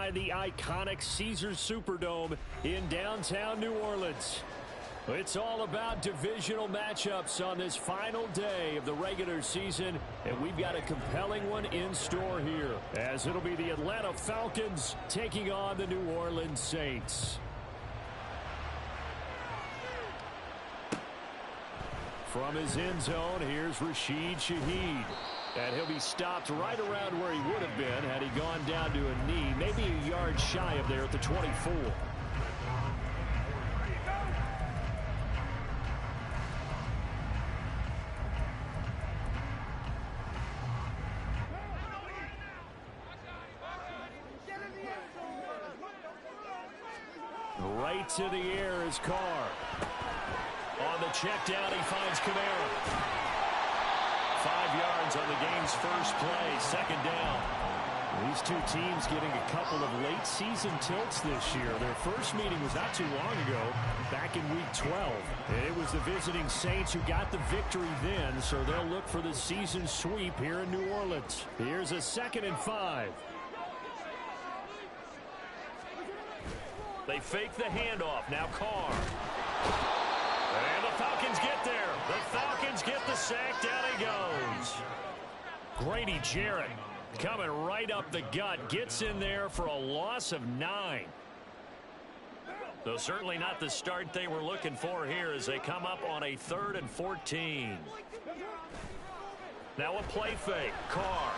inside the iconic Caesars Superdome in downtown New Orleans. It's all about divisional matchups on this final day of the regular season, and we've got a compelling one in store here, as it'll be the Atlanta Falcons taking on the New Orleans Saints. From his end zone, here's Rashid Shaheed. And he'll be stopped right around where he would have been had he gone down to a knee, maybe a yard shy of there at the 24. Right to the air is Carr. On the check down, he finds Kamara. 5 yards on the game's first play, second down. These two teams getting a couple of late season tilts this year. Their first meeting was not too long ago, back in week 12. It was the visiting Saints who got the victory then, so they'll look for the season sweep here in New Orleans. Here's a 2nd and 5. They fake the handoff. Now Carr. And the Falcons get there. The Falcons get the sack. Down he goes. Grady Jarrett coming right up the gut. Gets in there for a loss of 9. So certainly not the start they were looking for here as they come up on a 3rd and 14. Now a play fake. Carr.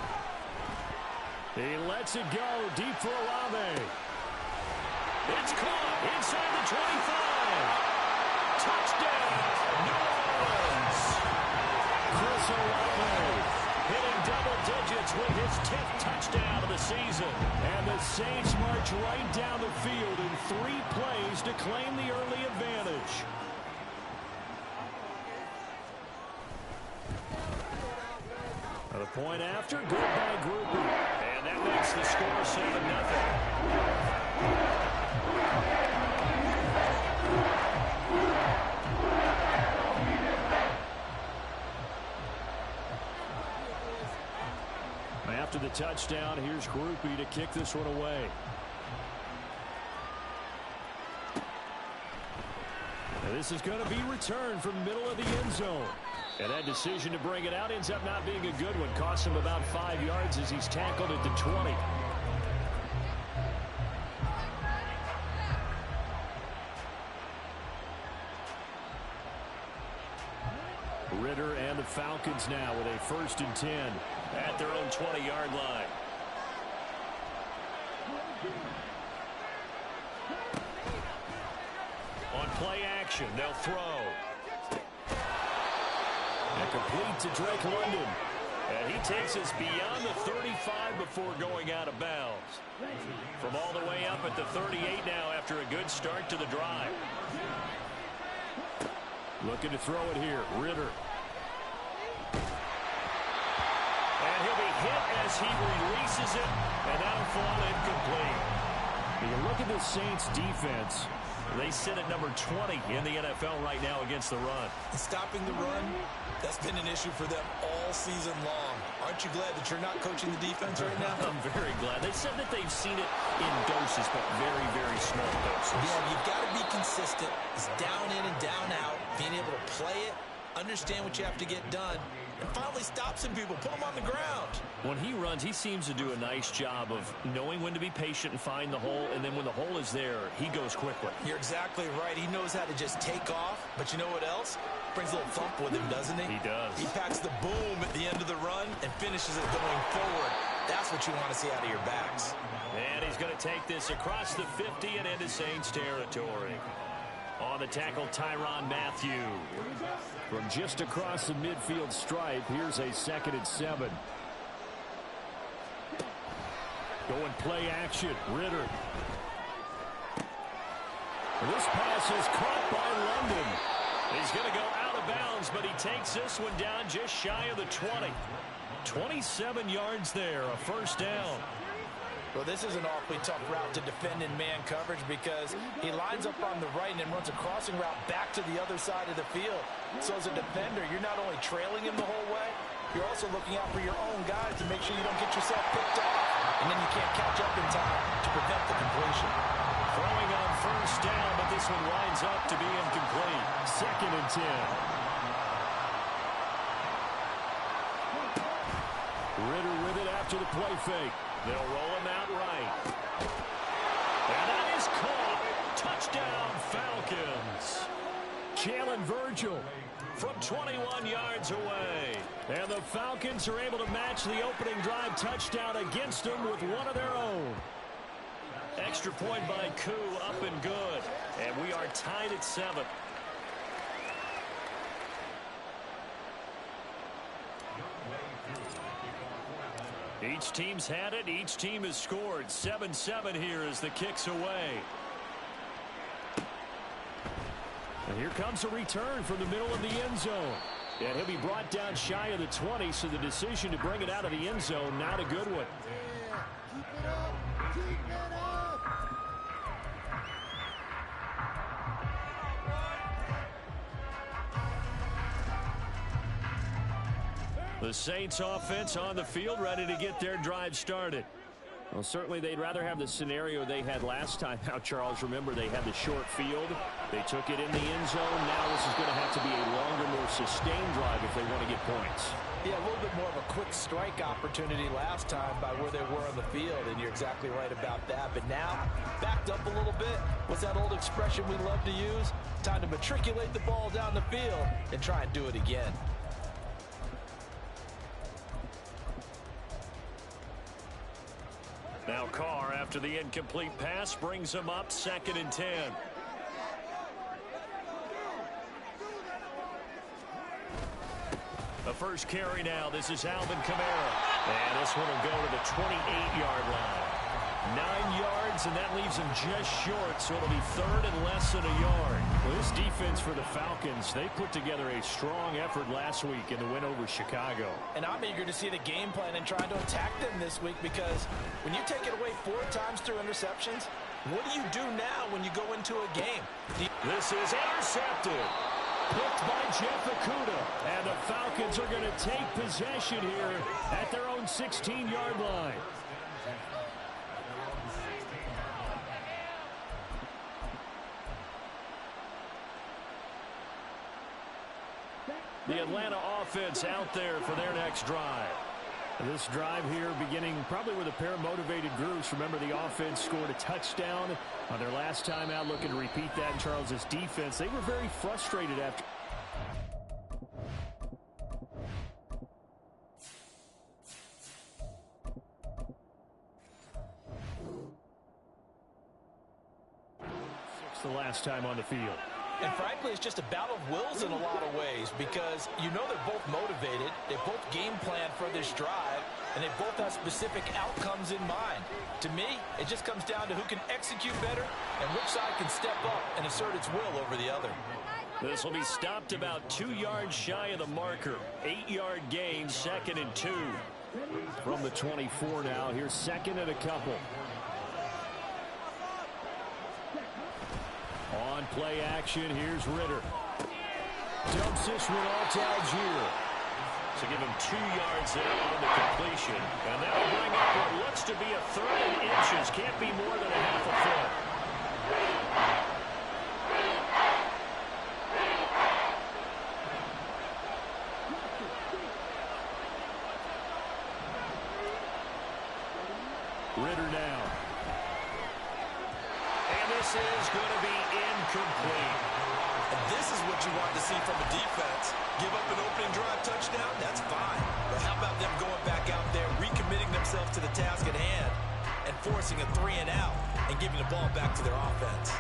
He lets it go deep for Olave. It's caught inside the 25. Touchdown, New Orleans. Chris Olave hitting double digits with his 10th touchdown of the season. And the Saints march right down the field in 3 plays to claim the early advantage. The point after, good by Groupie. And that makes the score 7-0. After the touchdown, here's Groupie to kick this one away. And this is going to be returned from the middle of the end zone. And that decision to bring it out ends up not being a good one. Costs him about 5 yards as he's tackled at the 20. Ritter and the Falcons now with a 1st and 10 at their own 20-yard line. On play action, they'll throw. And complete to Drake London. And he takes us beyond the 35 before going out of bounds. From all the way up at the 38 now after a good start to the drive. Looking to throw it here, Ritter. And he'll be hit as he releases it, and that'll fall incomplete. You look at the Saints defense. They sit at number 20 in the NFL right now against the run. Stopping the run, that's been an issue for them all season long. Aren't you glad that you're not coaching the defense right now? I'm very glad. They said that they've seen it in doses, but very, very small doses. Yeah, you've got to be consistent. It's down in and down out. Being able to play it, understand what you have to get done, and finally stop some people, put them on the ground. When he runs, he seems to do a nice job of knowing when to be patient and find the hole, and then when the hole is there, he goes quickly. You're exactly right. He knows how to just take off, but you know what else? Brings a little thump with him, doesn't he? He does. He packs the boom at the end of the run and finishes it going forward. That's what you want to see out of your backs. And he's going to take this across the 50 and into Saints territory. On the tackle, Tyrann Mathieu. From just across the midfield stripe, here's a 2nd and 7. Going play action, Ritter. This pass is caught by London. He's going to go out of bounds, but he takes this one down just shy of the 20. 27 yards there, a 1st down. Well, this is an awfully tough route to defend in man coverage because he lines up on the right and then runs a crossing route back to the other side of the field. So as a defender, you're not only trailing him the whole way, you're also looking out for your own guys to make sure you don't get yourself picked off. And then you can't catch up in time to prevent first down, but this one winds up to be incomplete. 2nd and 10. Ritter with it after the play fake. They'll roll him out right. And that is caught. Touchdown, Falcons. Jalen Virgil from 21 yards away. And the Falcons are able to match the opening drive touchdown against them with one of their own. Extra point by Koo, up and good. And we are tied at 7. Each team's had it. Each team has scored. 7-7 here as the kick's away. And here comes a return from the middle of the end zone. And he'll be brought down shy of the 20, so the decision to bring it out of the end zone, not a good one. Keep it up. The Saints offense on the field, ready to get their drive started. Well, certainly they'd rather have the scenario they had last time out, Charles. Remember, they had the short field. They took it in the end zone. Now this is going to have to be a longer, more sustained drive if they want to get points. Yeah, a little bit more of a quick strike opportunity last time by where they were on the field, and you're exactly right about that. But now, backed up a little bit. What's that old expression we love to use? Time to matriculate the ball down the field and try and do it again. Now Carr, after the incomplete pass, brings him up 2nd and 10. The first carry now. This is Alvin Kamara. And this one will go to the 28-yard line. 9 yards, and that leaves him just short, so it'll be 3rd and less than a yard. Well, this defense for the Falcons, they put together a strong effort last week in the win over Chicago. And I'm eager to see the game plan and trying to attack them this week, because when you take it away 4 times through interceptions, what do you do now when you go into a game? This is intercepted. Picked by Jeff Okudah. And the Falcons are going to take possession here at their own 16-yard line. The Atlanta offense out there for their next drive. This drive here beginning probably with a pair of motivated groups. Remember, the offense scored a touchdown on their last time out, looking to repeat that in Charles's defense. They were very frustrated after. The last time on the field. And frankly, it's just a battle of wills in a lot of ways, because you know they're both motivated, they both game plan for this drive, and they both have specific outcomes in mind. To me, it just comes down to who can execute better and which side can step up and assert its will over the other. This will be stopped about 2 yards shy of the marker. 8-yard gain, 2nd and 2. From the 24 now, here's 2nd and a couple. On play action, here's Ritter. Dumps this one off to Algier. So give him 2 yards there on the completion. And that'll bring up what looks to be a 3rd and inches. Can't be more than a half a foot. Ritter now. And this is going to be incomplete. And this is what you want to see from a defense. Give up an opening drive touchdown, that's fine. But how about them going back out there, recommitting themselves to the task at hand, and forcing a 3 and out, and giving the ball back to their offense.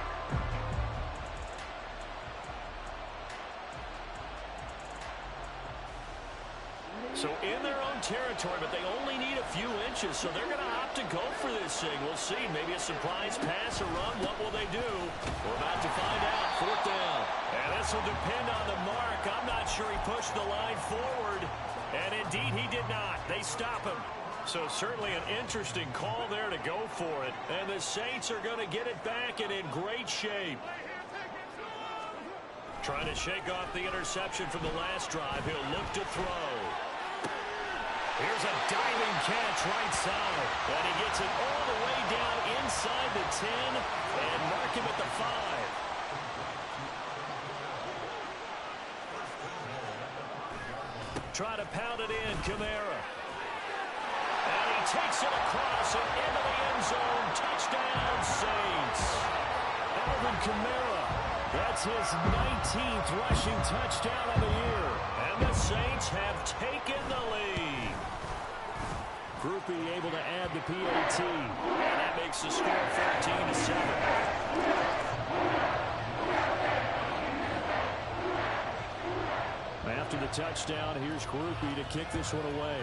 So in their own territory, but they only need a few inches, so they're going to opt to go for this thing. We'll see. Maybe a surprise pass or run. What will they do? We're about to find out. 4th down. And this will depend on the mark. I'm not sure he pushed the line forward. And indeed, he did not. They stop him. So certainly an interesting call there to go for it. And the Saints are going to get it back and in great shape. Trying to shake off the interception from the last drive. He'll look to throw. Here's a diving catch right side. And he gets it all the way down inside the 10 and mark him at the 5. Try to pound it in, Kamara. And he takes it across and into the end zone. Touchdown, Saints. Alvin Kamara. That's his 19th rushing touchdown of the year. And the Saints have taken the lead. Groupie able to add the PAT. And that makes the score 14-7. After the touchdown, here's Groupie to kick this one away.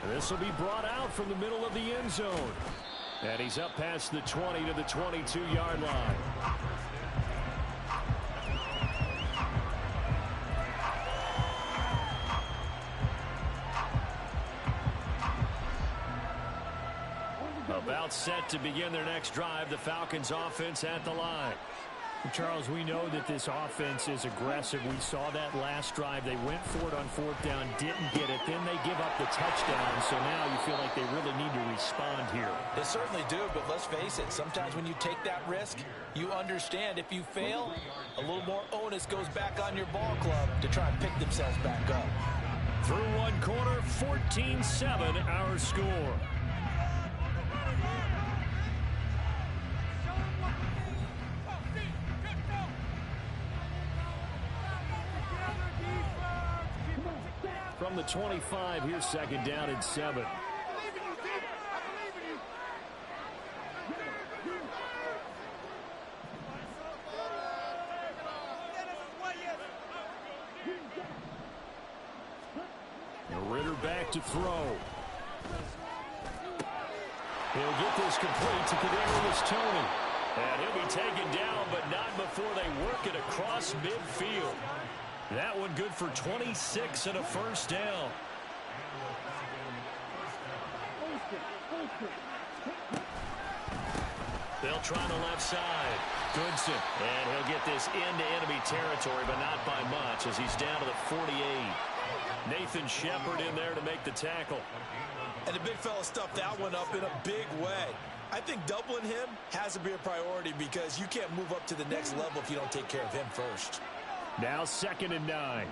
This will be brought out from the middle of the end zone. And he's up past the 20 to the 22-yard line. About set to begin their next drive, the Falcons offense at the line. Charles, we know that this offense is aggressive. We saw that last drive. They went for it on fourth down, didn't get it. Then they give up the touchdown. So now you feel like they really need to respond here. They certainly do, but let's face it. Sometimes when you take that risk, you understand if you fail, a little more onus goes back on your ball club to try and pick themselves back up. Through one quarter, 14-7 our score. From the 25, here's second down and 7. Ritter back to throw. He'll get this complete to Kadarius Toney. And he'll be taken down, but not before they work it across midfield. That one good for 26 and a first down. They'll try the left side. Goodson. And he'll get this into enemy territory, but not by much as he's down to the 48. Nathan Shepard in there to make the tackle. And the big fella stuffed that one up in a big way. I think doubling him has to be a priority because you can't move up to the next level if you don't take care of him first. Now second and 9.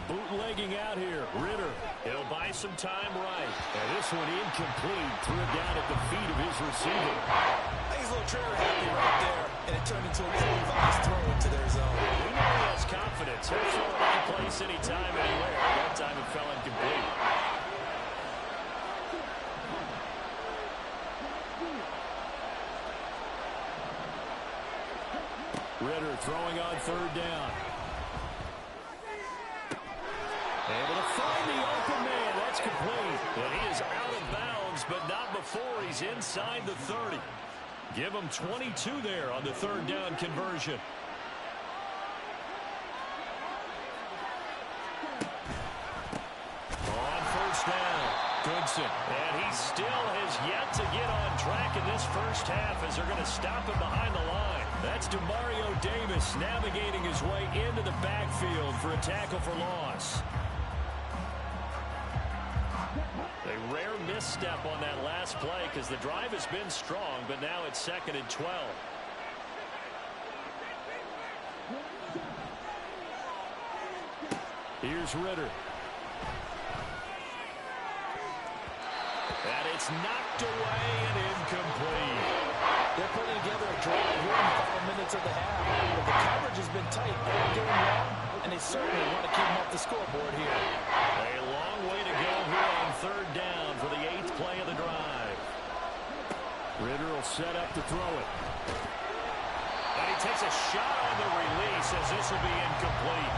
Bootlegging out here. Ritter. He'll buy some time right. And this one incomplete. Threw it down at the feet of his receiver. I think he's a little trailer happy right there. And it turned into a little advice throw into their zone. We know he has confidence. He'll throw it any place, anytime, anywhere. That time it fell incomplete. Ritter throwing on third down. Able to find the open man. That's complete. And he is out of bounds, but not before he's inside the 30. Give him 22 there on the third down conversion. On first down, Goodson. And he still has yet to get on track in this first half as they're going to stop him behind the line. That's DeMario Davis navigating his way into the backfield for a tackle for loss. A rare misstep on that last play because the drive has been strong, but now it's second and 12. Here's Ritter. And it's knocked away and incomplete. They're putting together a drive here in the final minutes of the half. But the coverage has been tight all game long, and they certainly want to keep them off the scoreboard here. A long way to go here on third down for the 8th play of the drive. Ritter will set up to throw it. And he takes a shot on the release as this will be incomplete.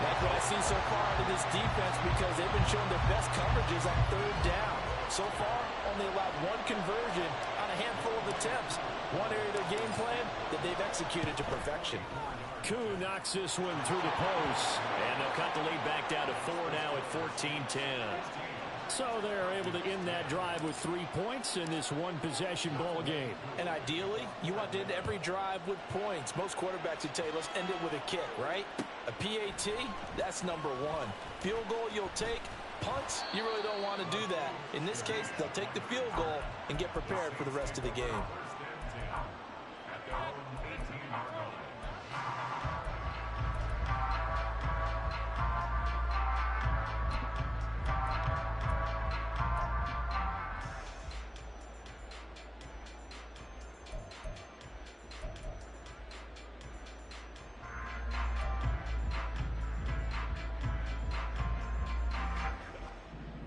Like what I've seen so far out of this defense because they've been showing their best coverages on third down. So far, only allowed one conversion on a handful of attempts. One area of their game plan that they've executed to perfection. Koo knocks this one through the post. And they'll cut the lead back down to 4 now at 14-10. So they're able to end that drive with 3 points in this one-possession ball game. And ideally, you want to end every drive with points. Most quarterbacks would tell you, let's end it with a kick, right? A PAT, that's number one. Field goal you'll take. Punts, you really don't want to do that. In this case, they'll take the field goal and get prepared for the rest of the game.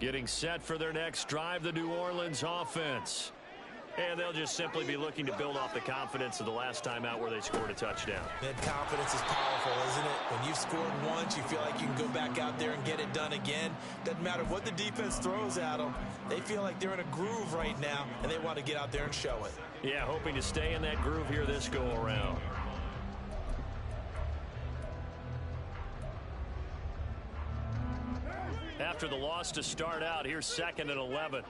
Getting set for their next drive, the New Orleans offense. And they'll just simply be looking to build off the confidence of the last time out where they scored a touchdown. That confidence is powerful, isn't it? When you've scored once, you feel like you can go back out there and get it done again. Doesn't matter what the defense throws at them. They feel like they're in a groove right now, and they want to get out there and show it. Yeah, hoping to stay in that groove here this go-around. After the loss to start out, here's 2nd and 11.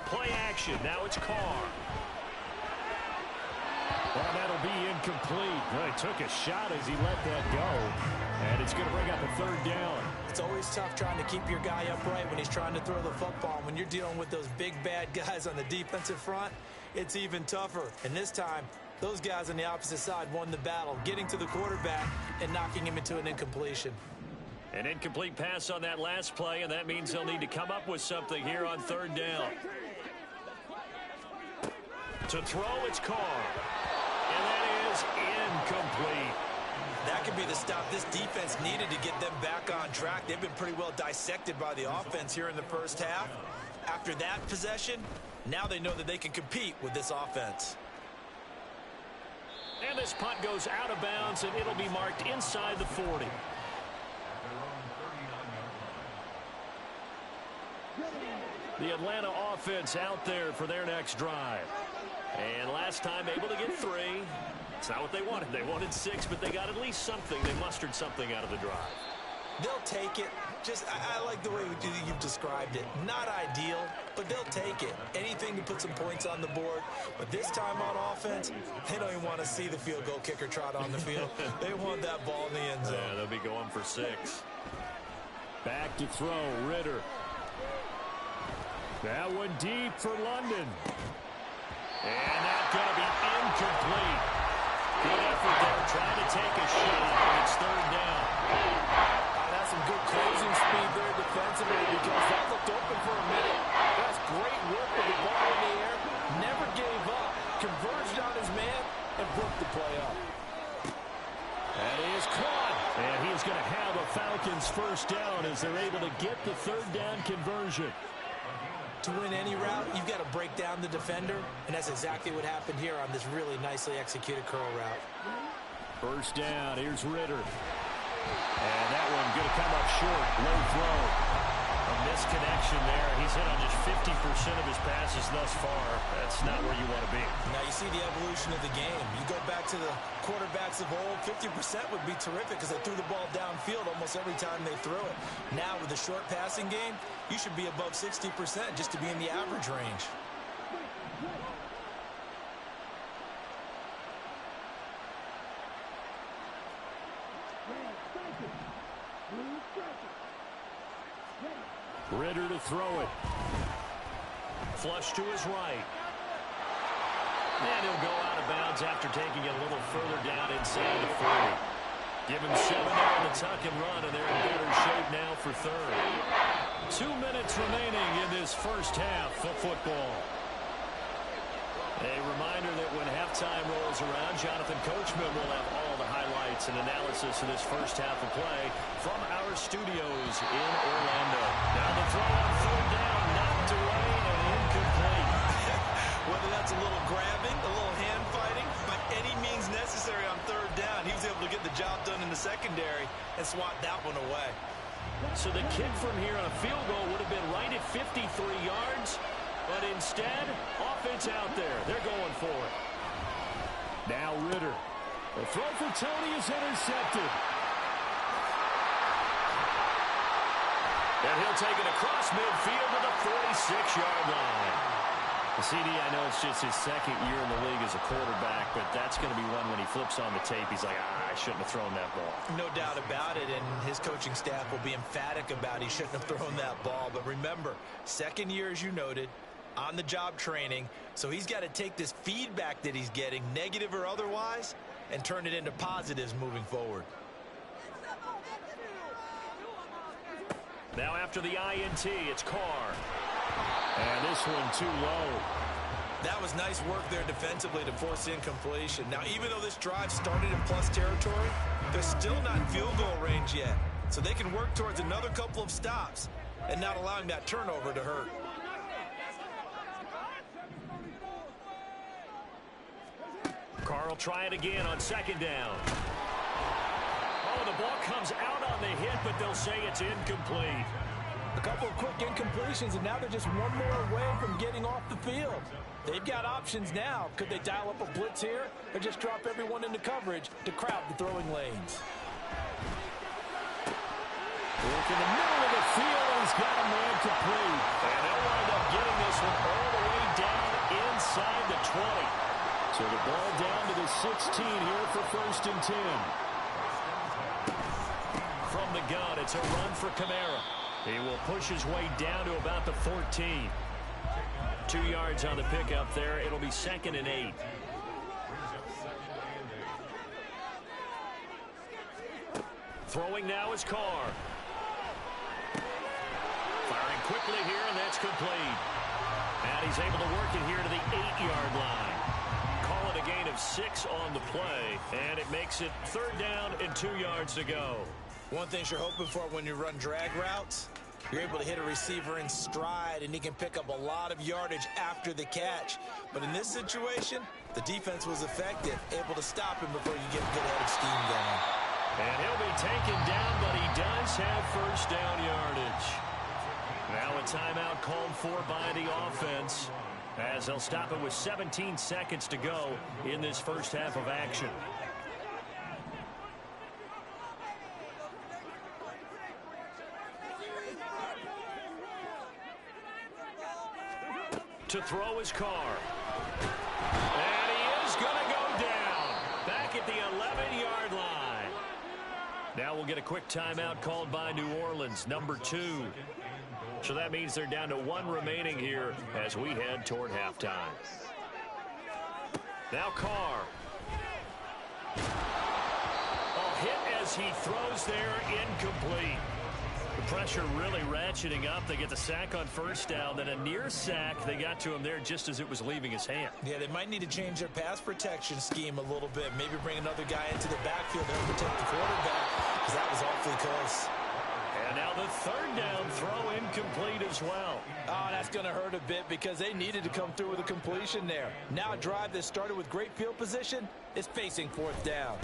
Play action. Now it's Carr. Well, that'll be incomplete. Well, he took a shot as he let that go. And it's going to bring up a 3rd down. It's always tough trying to keep your guy upright when he's trying to throw the football. When you're dealing with those big, bad guys on the defensive front, it's even tougher. And this time, those guys on the opposite side won the battle, getting to the quarterback and knocking him into an incompletion. An incomplete pass on that last play, and that means they'll need to come up with something here on 3rd down. To throw, it's Carr. And that is incomplete. That could be the stop this defense needed to get them back on track. They've been pretty well dissected by the offense here in the first half. After that possession, now they know that they can compete with this offense. And this punt goes out of bounds, and it'll be marked inside the 40. The Atlanta offense out there for their next drive. And last time able to get 3. It's not what they wanted. They wanted 6, but they got at least something. They mustered something out of the drive. They'll take it. I like the way you've described it. Not ideal, but they'll take it. Anything to put some points on the board. But this time on offense, they don't even want to see the field goal kicker trot on the field. They want that ball in the end zone. Yeah, they'll be going for 6. Back to throw, Ritter. That one deep for London. And that's going to be incomplete. Good effort there, trying to take a shot, but it's 3rd down. That's some good closing speed there defensively because that looked open for a minute. That's great work with the ball in the air. Never gave up. Converged on his man and broke the play up. That is caught. And he's going to have a Falcons 1st down as they're able to get the 3rd down conversion. To win any route, you've got to break down the defender, and that's exactly what happened here on this really nicely executed curl route. 1st down, here's Ritter. And that one going to come up short, low throw. A misconnection there. He's hit on just 50% of his passes thus far. That's not where you want to be. Now you see the evolution of the game. You go back to the quarterbacks of old, 50% would be terrific because they threw the ball downfield almost every time they threw it. Now with the short passing game, you should be above 60% just to be in the average range. Ritter to throw it. Flush to his right. And he'll go out of bounds after taking it a little further down inside the 40. Give him 7 there on the tuck and run, and they're in better shape now for 3rd. 2 minutes remaining in this first half of football. A reminder that when halftime rolls around, Jonathan Coachman will have all the highlights and analysis of this first half of play from our studios in Orlando. Now the throw on 3rd down, knocked away and incomplete. Whether that's a little grabbing, a little hand fighting, by any means necessary on 3rd down, he was able to get the job done in the secondary and swat that one away. So the kick from here on a field goal would have been right at 53 yards. But instead, offense out there. They're going for it. Now Ritter. The throw for Tony is intercepted. And he'll take it across midfield to the 46-yard line. The CD, I know it's just his second year in the league as a quarterback, but that's going to be one when he flips on the tape. He's like, I shouldn't have thrown that ball. No doubt about it, and his coaching staff will be emphatic about he shouldn't have thrown that ball. But remember, second year, as you noted, on-the-job training, so he's got to take this feedback that he's getting, negative or otherwise, and turn it into positives moving forward. Now after the INT, it's Carr. And this one too low. That was nice work there defensively to force incompletion. Now, even though this drive started in plus territory, they're still not in field goal range yet. So they can work towards another couple of stops and not allowing that turnover to hurt. Carr will try it again on second down. Oh, the ball comes out on the hit, but they'll say it's incomplete. A couple of quick incompletions, and now they're just one more away from getting off the field. They've got options now. Could they dial up a blitz here or just drop everyone into coverage to crowd the throwing lanes? Look in the middle of the field, and he's got a man complete. And they'll wind up getting this one all the way down inside the 20. So the ball down to the 16 here for 1st and 10. From the gun, it's a run for Kamara. He will push his way down to about the 14. 2 yards on the pickup there. It'll be 2nd and 8. Throwing now is Carr. Firing quickly here, and that's complete. And he's able to work it here to the 8-yard line. Call it a gain of 6 on the play, and it makes it 3rd down and 2 yards to go. One thing you're hoping for when you run drag routes, you're able to hit a receiver in stride, and he can pick up a lot of yardage after the catch. But in this situation, the defense was effective, able to stop him before you get a good head of steam going. And he'll be taken down, but he does have 1st down yardage. Now a timeout called for by the offense, as they'll stop it with 17 seconds to go in this first half of action. To throw his Carr. And he is going to go down. Back at the 11-yard line. Now we'll get a quick timeout called by New Orleans, number 2. So that means they're down to 1 remaining here as we head toward halftime. Now Carr. A hit as he throws there, incomplete. The pressure really ratcheting up. They get the sack on 1st down, then a near sack. They got to him there just as it was leaving his hand. Yeah, they might need to change their pass protection scheme a little bit. Maybe bring another guy into the backfield to help protect the quarterback, because that was awfully close. And now the 3rd down throw incomplete as well. Oh, that's going to hurt a bit because they needed to come through with a completion there. Now a drive that started with great field position is facing 4th down.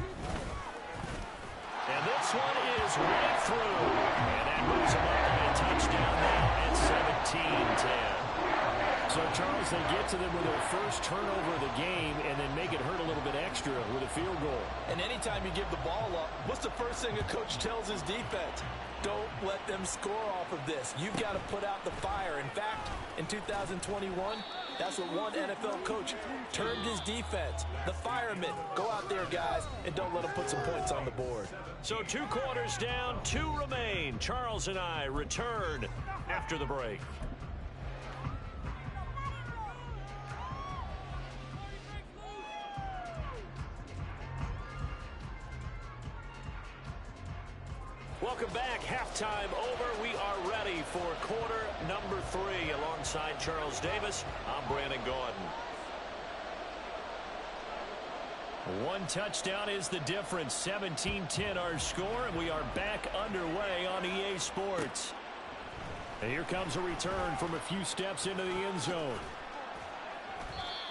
And this one is right through. And that moves him up by a touchdown now at 17-10. So, Charles, they get to them with their first turnover of the game and then make it hurt a little bit extra with a field goal. And anytime you give the ball up, what's the first thing a coach tells his defense? Don't let them score off of this. You've got to put out the fire. In fact, in 2021, that's what one NFL coach termed his defense. The firemen. Go out there, guys, and don't let them put some points on the board. So 2 quarters down, 2 remain. Charles and I return after the break. Welcome back. Halftime over. We are ready for quarter number 3. Alongside Charles Davis, I'm Brandon Gaudin. 1 touchdown is the difference. 17-10 our score, and we are back underway on EA Sports. And here comes a return from a few steps into the end zone.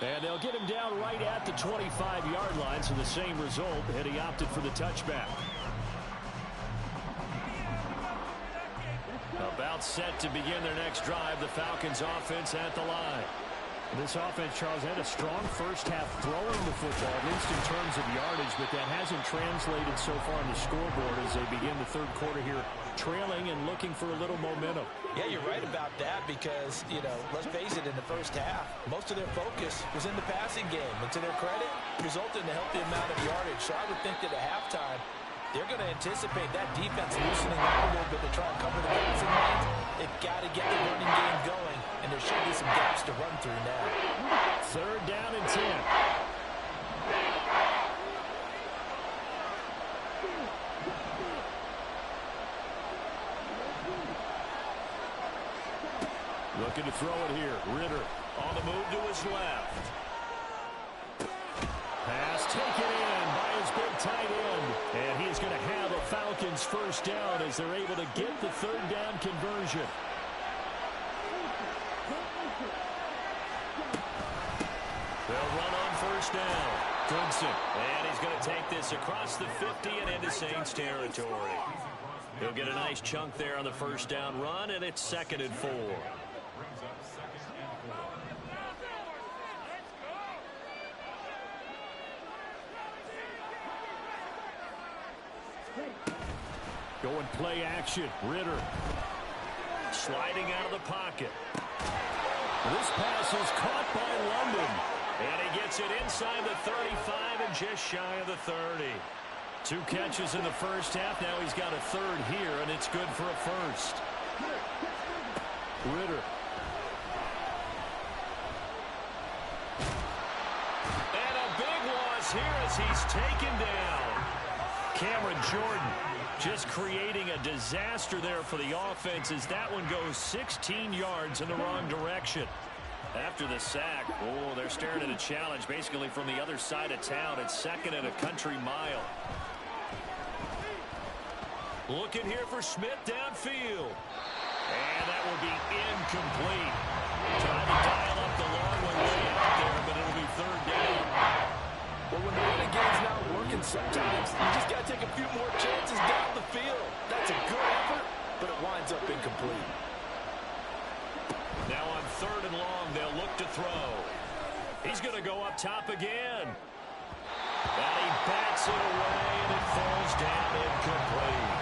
And they'll get him down right at the 25-yard line, so the same result, and he opted for the touchback. About set to begin their next drive, the Falcons offense at the line. This offense, Charles, had a strong first half throwing the football, at least in terms of yardage, but that hasn't translated so far on the scoreboard as they begin the third quarter here, trailing and looking for a little momentum. Yeah, you're right about that because, let's face it, in the first half, most of their focus was in the passing game. And to their credit, resulted in a healthy amount of yardage. So I would think that at halftime, they're going to anticipate that defense loosening up a little bit to try and cover the passing lanes. They've got to get the running game going, and there should be some gaps to run through now. Third down and 10. Looking to throw it here. Ritter On the move to his left. pass taken in by his big tight end. And he's going to have a Falcons first down as they're able to get the third down conversion. They'll run on first down. Goodson. And he's going to take this across the 50 and into Saints territory. He'll get a nice chunk there on the first down run, and it's 2nd and 4. Going play action. Ritter Sliding out of the pocket. This pass is caught by London. And he gets it inside the 35 and just shy of the 30. 2 catches in the first half. Now he's got a third here, and it's good for a first. Ritter. And a big loss here as he's taken down. Cameron Jordan just creating a disaster there for the offense as that one goes 16 yards in the wrong direction. After the sack, they're staring at a challenge basically from the other side of town. It's 2nd and a country mile. Looking here for Smith downfield. And that will be incomplete. Trying to dial up the long one way out there, but it'll be third down. Well, when the running game's not working, sometimes you just got to take a few more chances down the field. That's a good effort, but it winds up incomplete. Now on 3rd and long, they'll look to throw. He's going to go up top again. And he bats it away, and it falls down incomplete.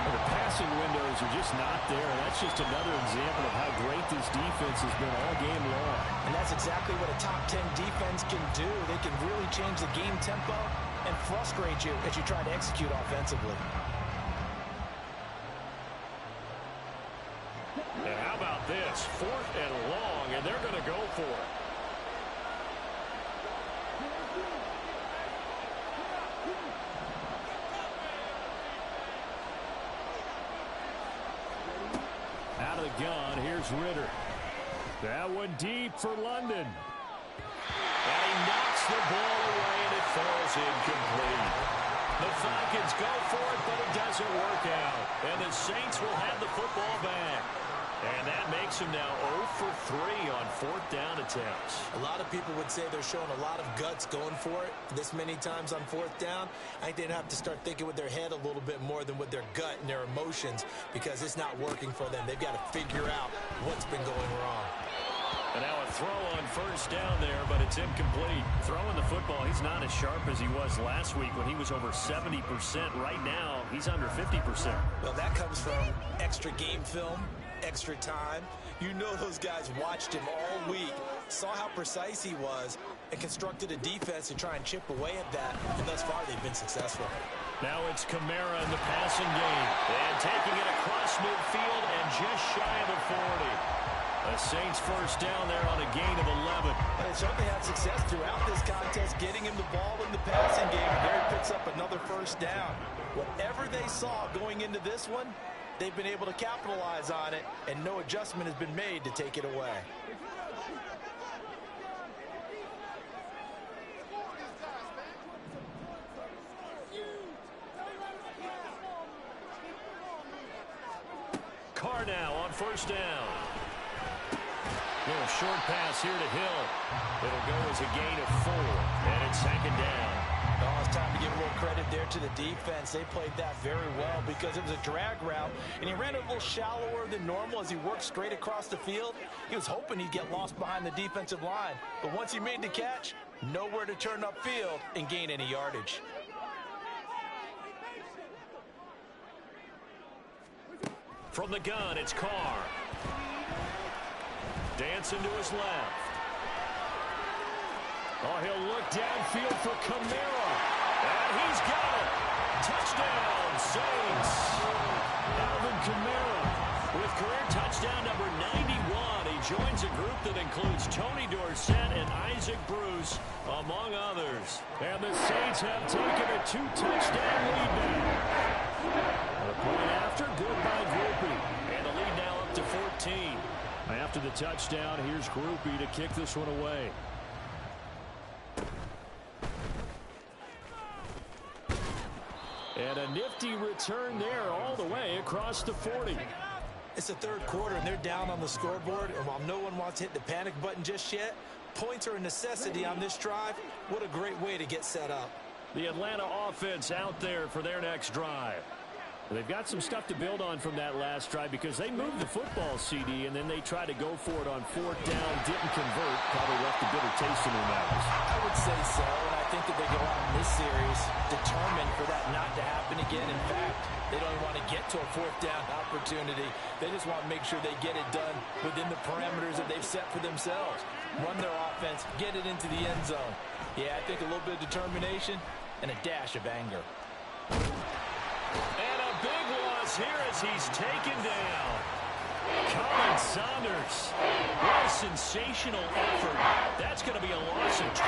The passing windows are just not there. That's just another example of how great this defense has been all game long. And that's exactly what a top 10 defense can do. They can really change the game tempo and frustrate you as you try to execute offensively. And how about this? 4th and long, and they're going to go for it. Out of the gun, here's Ritter. That one deep for London. And he knocks the ball away, and it falls incomplete. The Falcons go for it, but it doesn't work out. And the Saints will have the football back. And that makes them now 0 for 3 on 4th down attempts. A lot of people would say they're showing a lot of guts going for it this many times on 4th down. I think they'd have to start thinking with their head a little bit more than with their gut and their emotions because it's not working for them. They've got to figure out what's been going wrong. And now a throw on first down there, but it's incomplete. Throwing the football, he's not as sharp as he was last week when he was over 70%. Right now, he's under 50%. Well, that comes from extra game film, extra time. You know those guys watched him all week, saw how precise he was, and constructed a defense to try and chip away at that. And thus far, they've been successful. Now it's Kamara in the passing game. And taking it across midfield and just shy of the 40. The Saints first down there on a gain of 11. And they certainly had success throughout this contest, getting him the ball in the passing game. And there he picks up another first down. Whatever they saw going into this one, they've been able to capitalize on it, and no adjustment has been made to take it away. Carr now on first down. Little short pass here to Hill. It'll go as a gain of 4, and it's 2nd down. Oh, it's time to give a little credit there to the defense. They played that very well because it was a drag route, and he ran it a little shallower than normal as he worked straight across the field. He was hoping he'd get lost behind the defensive line, but once he made the catch, nowhere to turn upfield and gain any yardage. From the gun, it's Carr. Dancing to his left. Oh, he'll look downfield for Kamara. And he's got it. Touchdown, Saints. Alvin Kamara with career touchdown number 91. He joins a group that includes Tony Dorsett and Isaac Bruce, among others. And the Saints have taken a 2-touchdown lead now. A point after, good by Groupie. And the lead now up to 14. After the touchdown, here's Groupie to kick this one away. And a nifty return there all the way across the 40. It's the third quarter, and they're down on the scoreboard. And while no one wants to hit the panic button just yet, points are a necessity on this drive. What a great way to get set up. The Atlanta offense out there for their next drive. They've got some stuff to build on from that last drive because they moved the football, CD, and then they tried to go for it on fourth down, didn't convert, probably left a bitter taste in their mouths. I would say so, and I think that they go out in this series determined for that not to happen again. In fact, they don't want to get to a fourth down opportunity. They just want to make sure they get it done within the parameters that they've set for themselves. Run their offense, get it into the end zone. Yeah, I think a little bit of determination and a dash of anger. And a big loss here as he's taken down. Colin Saunders. What a sensational effort. That's going to be a loss of 20.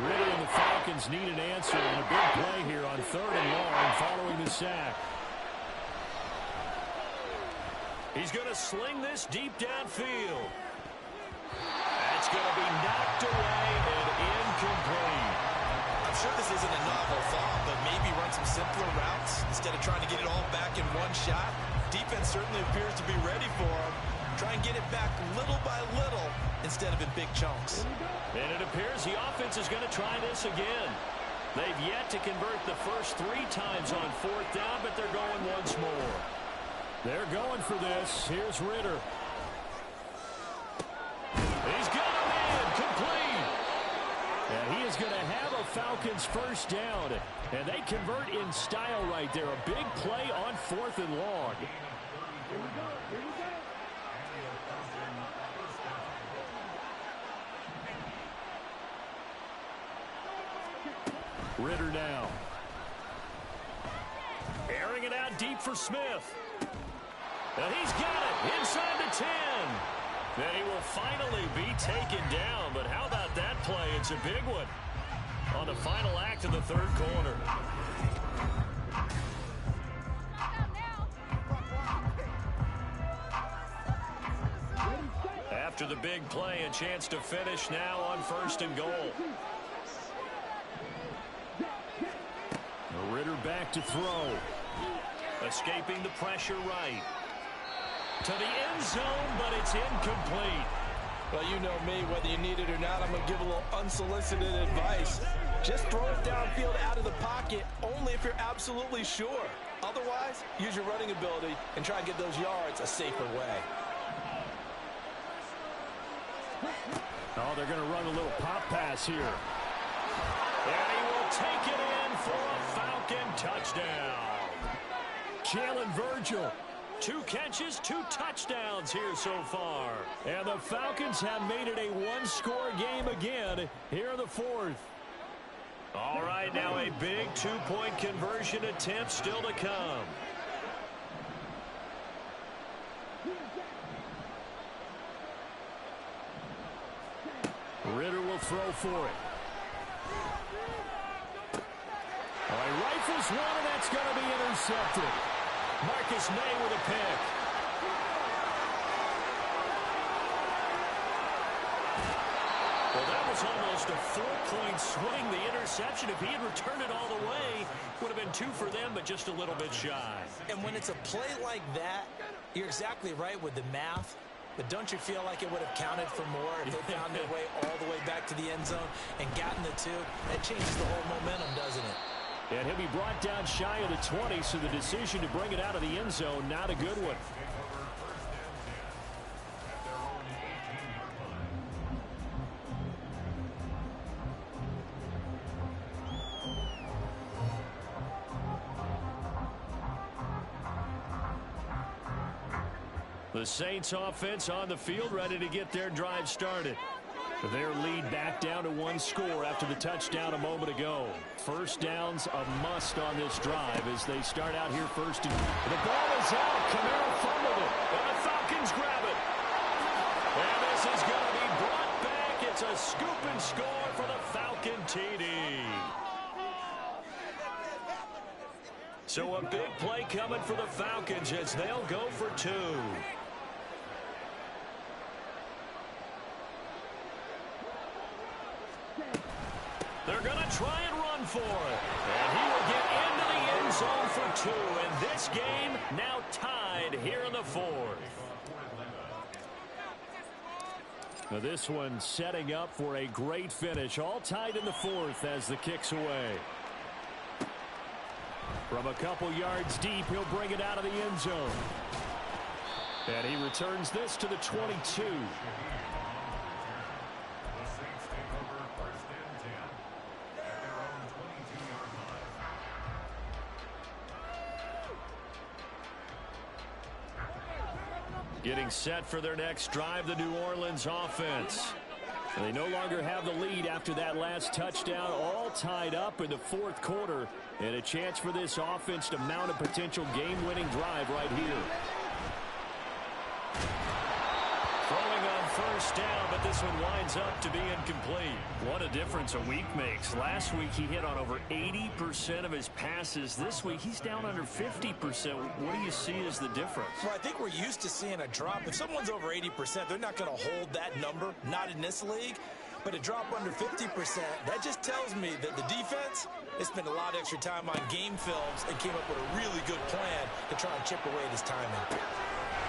Ritter and the Falcons need an answer and a big play here on 3rd and long following the sack. He's going to sling this deep downfield. That's going to be knocked away and incomplete. I'm sure this isn't a novel thought, but maybe run some simpler routes instead of trying to get it all back in one shot. Defense certainly appears to be ready for him. Try and get it back little by little instead of in big chunks. And it appears the offense is going to try this again. They've yet to convert the first 3 times on fourth down, but they're going once more. They're going for this. Here's Ritter. He's got him in. Complete. And he is going to have a Falcons first down. And they convert in style right there. A big play on 4th and long. Ritter now. Airing it out deep for Smith. And he's got it inside the 10. Then he will finally be taken down. But how about that play? It's a big one on the final act of the 3rd quarter. After the big play, a chance to finish now on 1st and goal. Ritter back to throw. Escaping the pressure right. To the end zone, but it's incomplete. Well, you know me, whether you need it or not, I'm going to give a little unsolicited advice. Just throw it downfield out of the pocket, only if you're absolutely sure. Otherwise, use your running ability and try and get those yards a safer way. Oh, they're going to run a little pop pass here. And he will take it in for a Falcon touchdown. Jalen Virgil. 2 catches, 2 touchdowns here so far. And the Falcons have made it a 1-score game again here in the 4th. All right, now a big 2-point conversion attempt still to come. Ritter will throw for it. All right, rifles one, and that's going to be intercepted. Marcus May with a pick. Well, that was almost a 4-point swing. The interception, if he had returned it all the way, would have been 2 for them, but just a little bit shy. And when it's a play like that, you're exactly right with the math. But don't you feel like it would have counted for more if they found their way all the way back to the end zone and gotten the 2? That changes the whole momentum, doesn't it? And he'll be brought down shy of the 20, so the decision to bring it out of the end zone, not a good one. The Saints offense on the field, ready to get their drive started. Their lead back down to 1 score after the touchdown a moment ago. First down's a must on this drive as they start out here first. The ball is out. Kamara fumbled it. And the Falcons grab it. And this is going to be brought back. It's a scoop and score for the Falcon TD. So a big play coming for the Falcons as they'll go for 2. They're going to try and run for it. And he will get into the end zone for 2. And this game now tied here in the 4th. Now this one setting up for a great finish. All tied in the 4th as the kick's away. From a couple yards deep, he'll bring it out of the end zone. And he returns this to the 22. Getting set for their next drive, the New Orleans offense. They no longer have the lead after that last touchdown, all tied up in the 4th quarter, and a chance for this offense to mount a potential game-winning drive right here. Throwing on first down, but this one winds up to be incomplete. What a difference a week makes. Last week he hit on over 80% of his passes. This week he's down under 50%. What do you see as the difference? Well, I think we're used to seeing a drop. If someone's over 80%, they're not going to hold that number, not in this league. But a drop under 50%, that just tells me that the defense has spent a lot of extra time on game films and came up with a really good plan to try and chip away at his timing.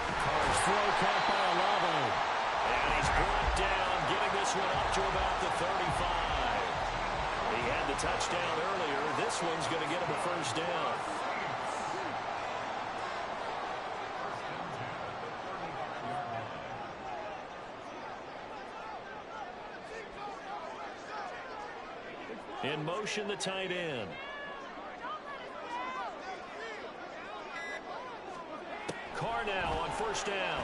Carr's throw caught by Olave. And he's brought down, getting this one up to about the 35. He had the touchdown earlier. This one's going to get him a first down. In motion, the tight end. Carr now on first down.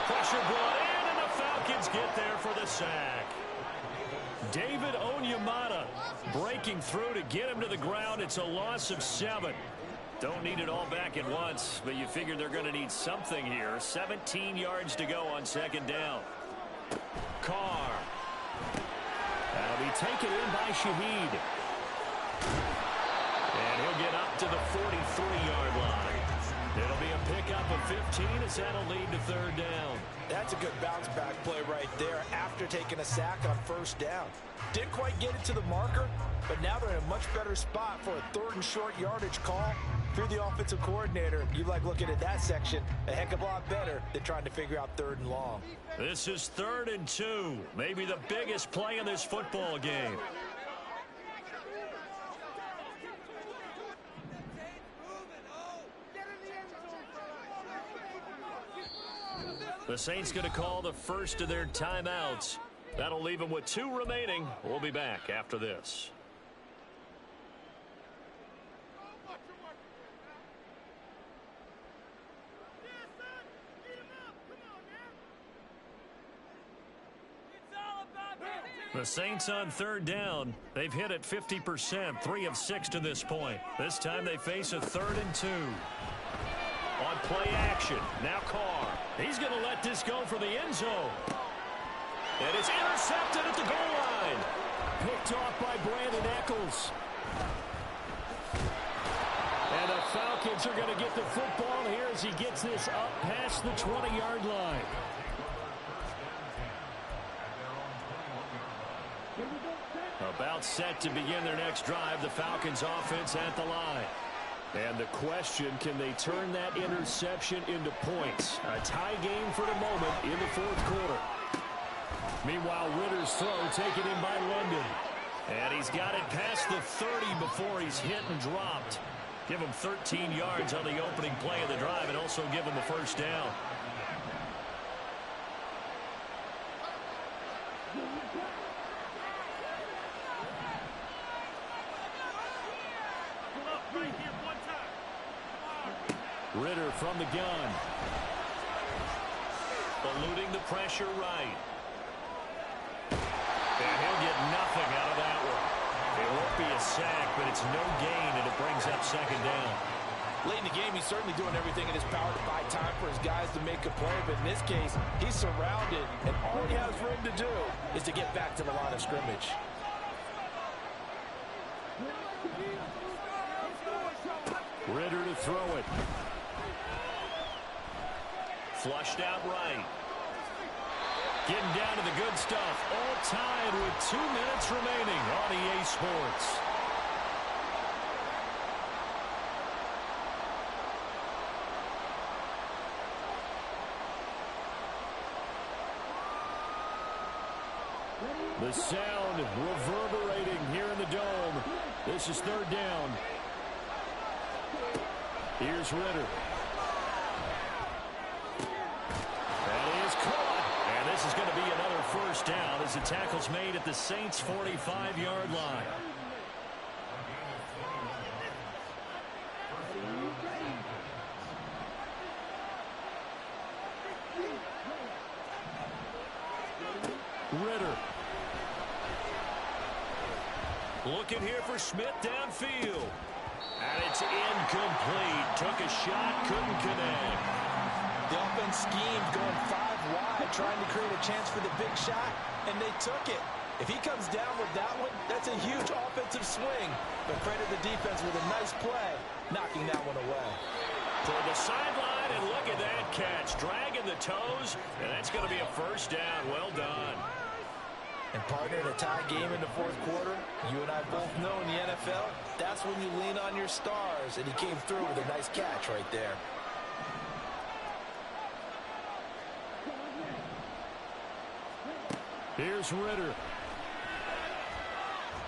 Pressure brought in, and the Falcons get there for the sack. David Onyemata breaking through to get him to the ground. It's a loss of 7. Don't need it all back at once, but you figure they're going to need something here. 17 yards to go on second down. Carr. That'll be taken in by Shaheed. And he'll get up to the 43-yard line. It'll be a pickup of 15 as that'll lead to third down. That's a good bounce-back play right there after taking a sack on first down. Didn't quite get it to the marker, but now they're in a much better spot for a 3rd and short yardage call. If you're the offensive coordinator, you like looking at that section a heck of a lot better than trying to figure out 3rd and long. This is 3rd and 2, maybe the biggest play in this football game. The Saints going to call the first of their timeouts. That'll leave them with 2 remaining. We'll be back after this. The Saints on third down. They've hit it 50%, 3 of 6 to this point. This time they face a 3rd and 2. On play action, now Carr. He's going to let this go for the end zone. And it's intercepted at the goal line. Picked off by Brandon Eccles. And the Falcons are going to get the football here as he gets this up past the 20-yard line. About set to begin their next drive, the Falcons offense at the line. And the question, can they turn that interception into points? A tie game for the moment in the fourth quarter. Meanwhile, Ritter's throw taken in by London. And he's got it past the 30 before he's hit and dropped. Give him 13 yards on the opening play of the drive and also give him the first down. Ritter from the gun. Eluding the pressure right. And he'll get nothing out of that one. It won't be a sack, but it's no gain, and it brings up second down. Late in the game, he's certainly doing everything in his power to buy time for his guys to make a play. But in this case, he's surrounded, and all he has room to do is to get back to the line of scrimmage. Ritter to throw it. Flushed out right. Getting down to the good stuff. All tied with 2 minutes remaining on EA Sports. The sound reverberating here in the dome. This is third down. Here's Ritter. That is caught. And this is going to be another first down as the tackle's made at the Saints' 45-yard line. Ritter. Looking here for Smith downfield. And it's incomplete. Took a shot, couldn't connect. The offense schemed going 5 wide, trying to create a chance for the big shot, and they took it. If he comes down with that one, that's a huge offensive swing. But credit the defense with a nice play, knocking that one away. Toward the sideline, and look at that catch. Dragging the toes, and that's going to be a first down. Well done. And partner, in a tie game in the fourth quarter, you and I both know in the NFL, that's when you lean on your stars, and he came through with a nice catch right there. Here's Ritter.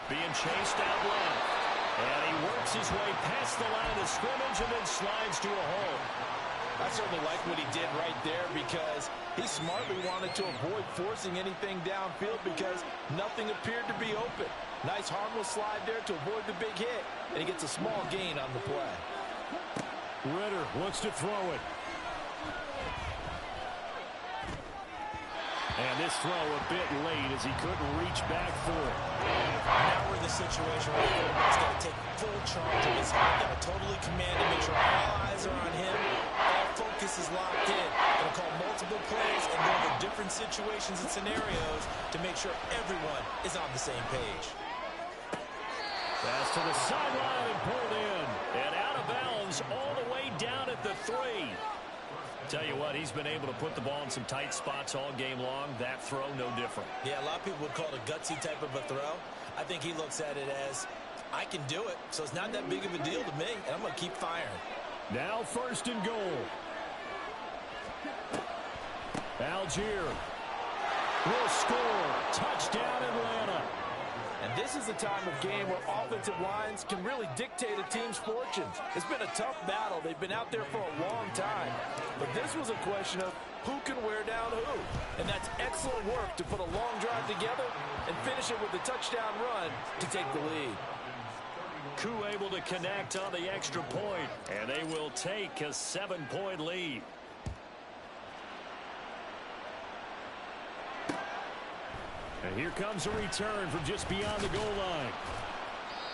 Being chased out left. And he works his way past the line of scrimmage and then slides to a hole. I certainly like what he did right there because he smartly wanted to avoid forcing anything downfield because nothing appeared to be open. Nice harmless slide there to avoid the big hit, and he gets a small gain on the play. Ritter looks to throw it. And this throw a bit late as he couldn't reach back for it. Now we're in the situation where the quarterback's got to take full charge of his head. Got to totally command and make sure all eyes are on him. All focus is locked in. Going to call multiple plays and go over different situations and scenarios to make sure everyone is on the same page. Pass to the sideline and pulled in. And out of bounds all the way down at the 3. Tell you what, he's been able to put the ball in some tight spots all game long. That throw, no different. Yeah, a lot of people would call it a gutsy type of a throw. I think he looks at it as, I can do it, so it's not that big of a deal to me, and I'm going to keep firing. Now first and goal. Algier will score. Touchdown, Atlanta. And this is the time of game where offensive lines can really dictate a team's fortunes. It's been a tough battle. They've been out there for a long time. But this was a question of who can wear down who. And that's excellent work to put a long drive together and finish it with a touchdown run to take the lead. Koo able to connect on the extra point, and they will take a 7-point lead. And here comes a return from just beyond the goal line.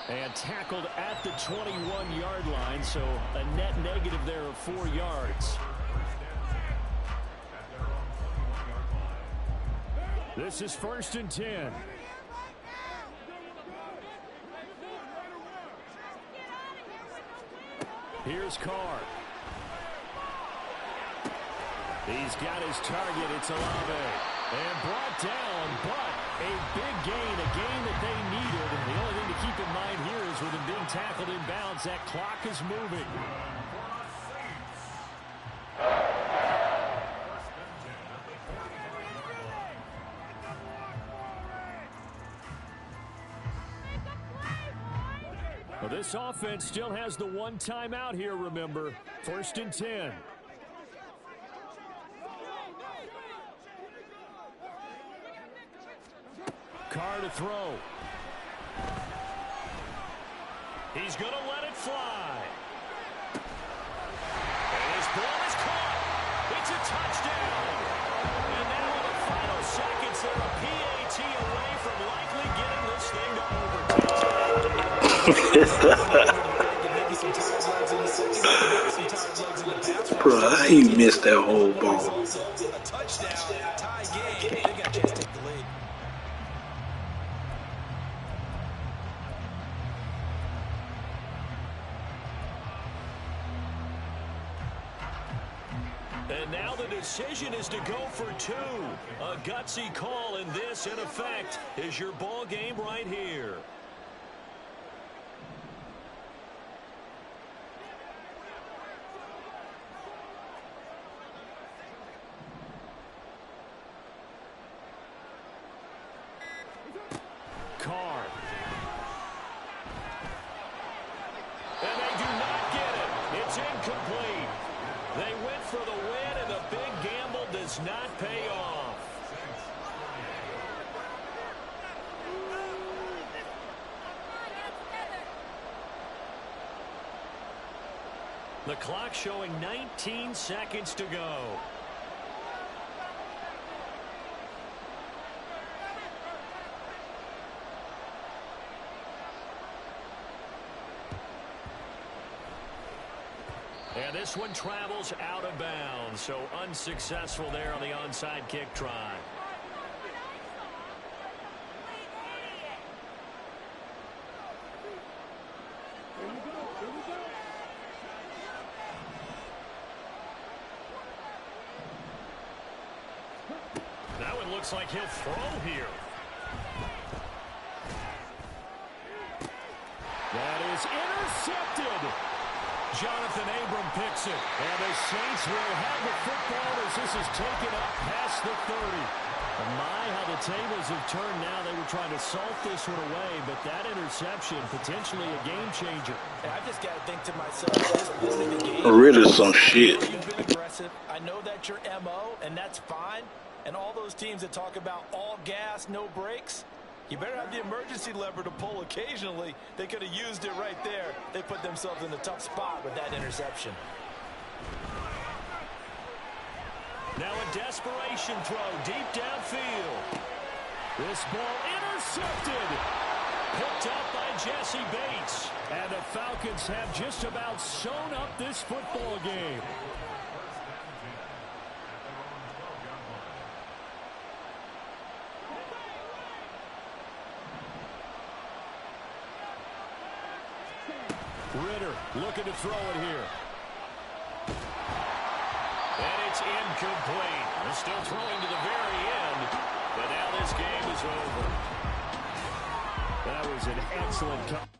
And tackled at the 21-yard line, so a net negative there of 4 yards. This is first and 10. Here's Carr. He's got his target. It's Olave. And brought down, but A big gain, a gain that they needed. The only thing to keep in mind here is with him being tackled in bounds, that clock is moving. Well, this offense still has the one timeout here, remember. 1st and 10. Carr to throw. He's going to let it fly. And his ball is caught. It's a touchdown. And now in the final seconds, they're a PAT away from likely getting this thing to overtime. Bro, how you missed that whole ball? A touchdown, tie game. They got a chance to take the lead. And now the decision is to go for 2. A gutsy call, and this, in effect, is your ball game right here. Carr. And they do not get it. It's incomplete. They went for the win, and the big gamble does not pay off. The clock showing 19 seconds to go. And this one travels out of bounds, so unsuccessful there on the onside kick try. Now it looks like he'll throw here. That is intercepted. Jonathan Abram picks it. And the Saints will have the football as this is taken up past the 30. And my, how the tables have turned now. They were trying to salt this one away, but that interception, potentially a game changer. I just got to think to myself, this point in the game, Really some shit. you've been aggressive. I know that's your MO, and that's fine. And all those teams that talk about all gas, no brakes, you better have the emergency lever to pull occasionally. They could have used it right there. They put themselves in a tough spot with that interception. Now a desperation throw deep downfield. This ball intercepted. Picked up by Jesse Bates. And the Falcons have just about sewn up this football game. Ritter looking to throw it here. And it's incomplete. They're still throwing to the very end. But now this game is over. That was an excellent cut.